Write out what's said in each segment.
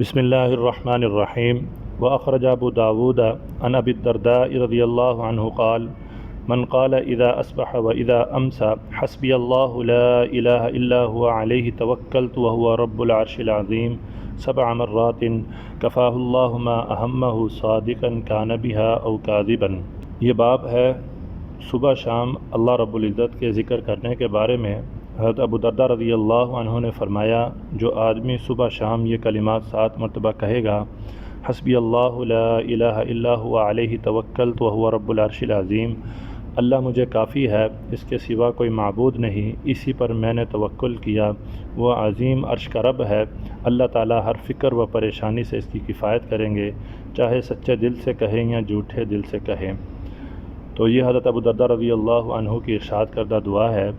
بسم اللہ الرحمن الرحیم وأخرج ابو داود عن ابی الدرداء رضی اللہ عنہ قال من قال اذا اصبح واذا امسى حسبی اللہ لا الہ الا هو علیہ توکلت وهو رب العرش العظیم 7 مرات کفاہ اللہ ما اہمہ صادقا کان بها او کاذبا۔ یہ باب ہے صبح شام اللہ رب العزت کے ذکر کرنے کے بارے میں۔ حضرت ابو درداء رضی اللہ عنہ نے فرمایا، جو آدمی صبح شام یہ کلمات 7 مرتبہ کہے گا، حسبی اللہ لا الہ الا هو علیہ توکلت وهو رب العرش العظیم، اللہ مجھے کافی ہے، اس کے سوا کوئی معبود نہیں، اسی پر میں نے توکل کیا، وہ عظیم عرش کا رب ہے، اللہ تعالیٰ ہر فکر و پریشانی سے اس کی کفایت کریں گے، چاہے سچے دل سے کہیں یا جھوٹے دل سے کہیں۔ تو یہ حضرت ابو درداء رضی اللہ عنہ کی ارشاد کردہ دعا ہے۔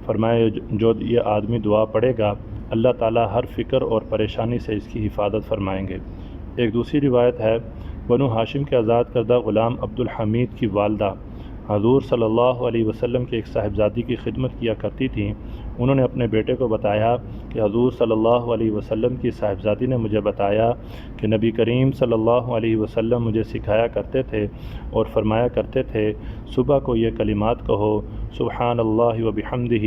فرمائے جو یہ آدمی دعا پڑھے گا، اللہ تعالیٰ ہر فکر اور پریشانی سے اس کی حفاظت فرمائیں گے۔ ایک دوسری روایت ہے، بنو ہاشم کے آزاد کردہ غلام عبد الحمید کی والدہ حضور صلی اللہ علیہ وسلم کی ایک صاحبزادی کی خدمت کیا کرتی تھیں۔ انہوں نے اپنے بیٹے کو بتایا کہ حضور صلی اللہ علیہ وسلم کی صاحبزادی نے مجھے بتایا کہ نبی کریم صلی اللہ علیہ وسلم مجھے سکھایا کرتے تھے اور فرمایا کرتے تھے، صبح کو یہ کلمات کہو، سبحان اللہ وبحمدہ،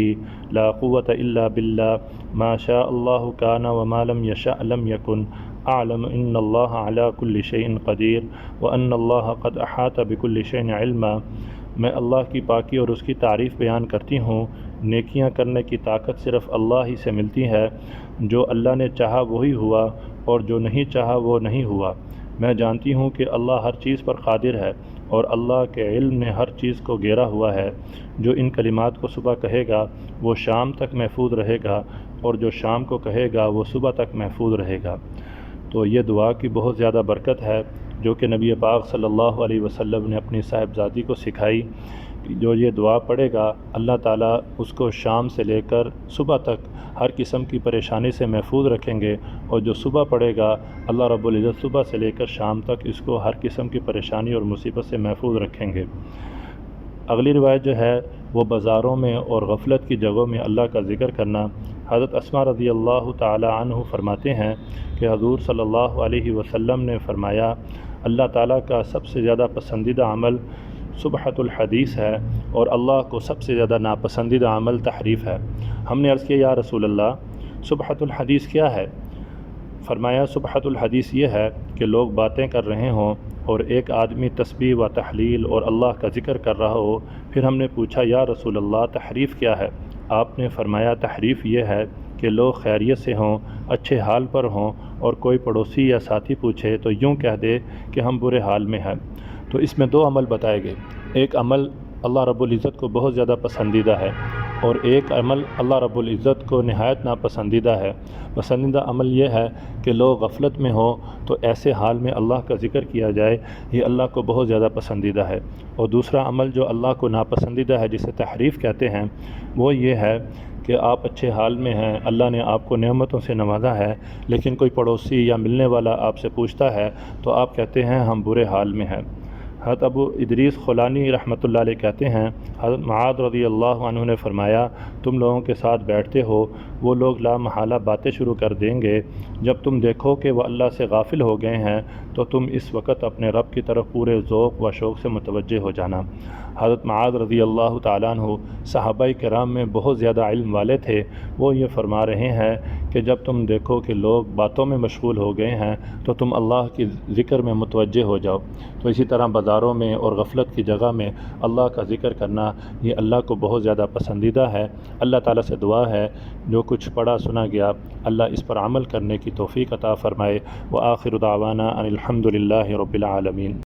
لا قوة الا باللہ، ما شاء اللہ کان وما لم یشاء لم یکن، اعلم ان اللہ علی کل شیء قدیر وان اللہ قد احاط بکل شیء علما۔ میں اللہ کی پاکی اور اس کی تعریف بیان کرتی ہوں۔ نیکیاں کرنے کی طاقت صرف اللہ ہی سے ملتی ہے، جو اللہ نے چاہا وہی ہوا اور جو نہیں چاہا وہ نہیں ہوا۔ میں جانتی ہوں کہ اللہ ہر چیز پر قادر ہے اور اللہ کے علم نے ہر چیز کو گھیرا ہوا ہے۔ جو ان کلمات کو صبح کہے گا وہ شام تک محفوظ رہے گا، اور جو شام کو کہے گا وہ صبح تک محفوظ رہے گا۔ تو یہ دعا کی بہت زیادہ برکت ہے، جو کہ نبی پاک صلی اللہ علیہ وسلم نے اپنی صاحبزادی کو سکھائی۔ جو یہ دعا پڑھے گا، اللہ تعالیٰ اس کو شام سے لے کر صبح تک ہر قسم کی پریشانی سے محفوظ رکھیں گے، اور جو صبح پڑھے گا، اللہ رب العزت صبح سے لے کر شام تک اس کو ہر قسم کی پریشانی اور مصیبت سے محفوظ رکھیں گے۔ اگلی روایت جو ہے وہ بازاروں میں اور غفلت کی جگہوں میں اللہ کا ذکر کرنا۔ حضرت اسماء رضی اللہ تعالی عنہ فرماتے ہیں کہ حضور صلی اللہ علیہ وسلم نے فرمایا، اللہ تعالیٰ کا سب سے زیادہ پسندیدہ عمل سبحۃ الحدیث ہے، اور اللہ کو سب سے زیادہ ناپسندیدہ عمل تحریف ہے۔ ہم نے عرض کیا، یا رسول اللہ، سبحۃ الحدیث کیا ہے؟ فرمایا، سبحۃ الحدیث یہ ہے کہ لوگ باتیں کر رہے ہوں اور ایک آدمی تسبیح و تحلیل اور اللہ کا ذکر کر رہا ہو۔ پھر ہم نے پوچھا، یا رسول اللہ، تحریف کیا ہے؟ آپ نے فرمایا، تحریف یہ ہے کہ لوگ خیریت سے ہوں، اچھے حال پر ہوں، اور کوئی پڑوسی یا ساتھی پوچھے تو یوں کہہ دے کہ ہم برے حال میں ہیں۔ تو اس میں 2 عمل بتائے گئے، ایک عمل اللہ رب العزت کو بہت زیادہ پسندیدہ ہے، اور ایک عمل اللہ رب العزت کو نہایت ناپسندیدہ ہے۔ پسندیدہ عمل یہ ہے کہ لوگ غفلت میں ہوں تو ایسے حال میں اللہ کا ذکر کیا جائے، یہ اللہ کو بہت زیادہ پسندیدہ ہے۔ اور دوسرا عمل جو اللہ کو ناپسندیدہ ہے، جسے تحریف کہتے ہیں، وہ یہ ہے کہ آپ اچھے حال میں ہیں، اللہ نے آپ کو نعمتوں سے نوازا ہے، لیکن کوئی پڑوسی یا ملنے والا آپ سے پوچھتا ہے تو آپ کہتے ہیں ہم برے حال میں ہیں۔ حضرت ابو ادریس خولانی رحمۃ اللہ علیہ کہتے ہیں، حضرت معاذ رضی اللہ عنہ نے فرمایا، تم لوگوں کے ساتھ بیٹھتے ہو، وہ لوگ لا محالہ باتیں شروع کر دیں گے، جب تم دیکھو کہ وہ اللہ سے غافل ہو گئے ہیں تو تم اس وقت اپنے رب کی طرف پورے ذوق و شوق سے متوجہ ہو جانا۔ حضرت معاذ رضی اللہ تعالیٰ عنہ صحابہ کرام میں بہت زیادہ علم والے تھے۔ وہ یہ فرما رہے ہیں کہ جب تم دیکھو کہ لوگ باتوں میں مشغول ہو گئے ہیں تو تم اللہ کی ذکر میں متوجہ ہو جاؤ۔ تو اسی طرح بازاروں میں اور غفلت کی جگہ میں اللہ کا ذکر کرنا، یہ اللہ کو بہت زیادہ پسندیدہ ہے۔ اللہ تعالیٰ سے دعا ہے جو کچھ پڑھا سنا گیا، اللہ اس پر عمل کرنے کی توفیق عطا فرمائے۔ وآخر دعوانا ان الحمد للہ رب العالمین۔